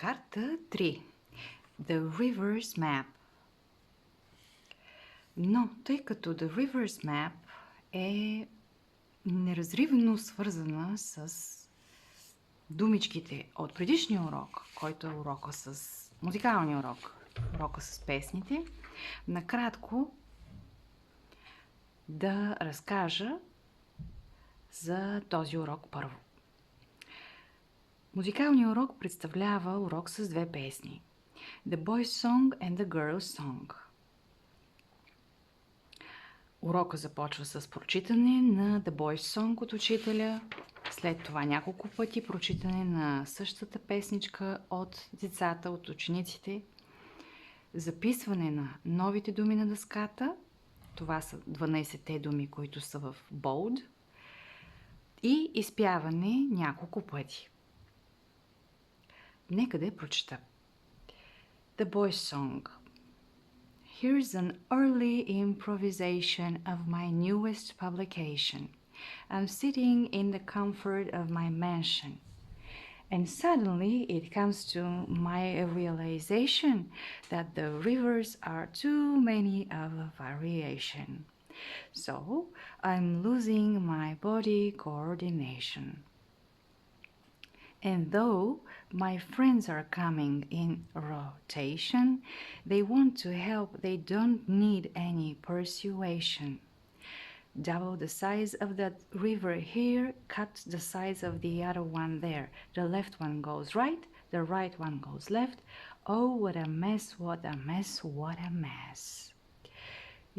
Карта 3. The Reverse Map. Но тъй като The Reverse Map е неразривно свързана с думичките от предишния урок, който е урока с музикалния урок, урока с песните, накратко да разкажа за този урок първо. Музикалният урок представлява урок с две песни. The Boy's Song and The Girl's Song. Урока започва с прочитане на The Boy's Song от учителя, след това няколко пъти прочитане на същата песничка от децата, от учениците, записване на новите думи на дъската, това са 12-те думи, които са в bold, и изпяване няколко пъти. Нека да я прочета. The Boy's Song. Here's an early improvisation of my newest publication. I'm sitting in the comfort of my mansion, and suddenly it comes to my realization that the rivers are too many of a variation. So I'm losing my body coordination. And though my friends are coming in rotation, they want to help, they don't need any persuasion. Double the size of that river here, cut the size of the other one there. The left one goes right, the right one goes left. Oh, what a mess, what a mess, what a mess.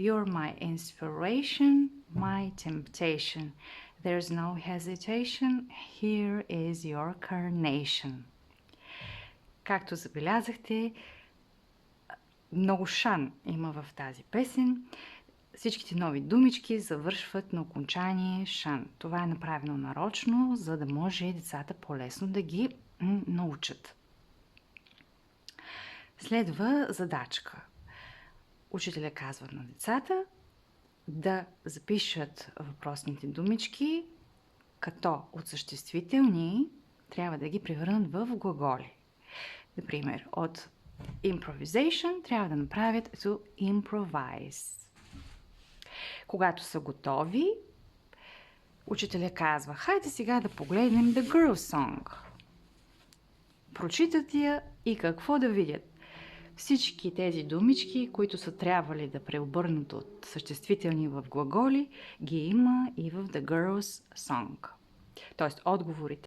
You're my inspiration, my temptation. There's no hesitation, here is your carnation. Както забелязахте, много шан има в тази песен. Всичките нови думички завършват на окончание шан. Това е направено нарочно, за да може децата по-лесно да ги научат. Следва задачка. Учителя казва на децата да запишат въпросните думички, като от съществителни трябва да ги превърнат в глаголи. Например, от improvisation трябва да направят to improvise. Когато са готови, учителя казва: хайде сега да погледнем The Girl's Song. Прочитат я и какво да видят? Всички тези думички, които са трябвали да преобърнат от съществителни в глаголи, ги има и в The Girl's Song. Тоест, отговорите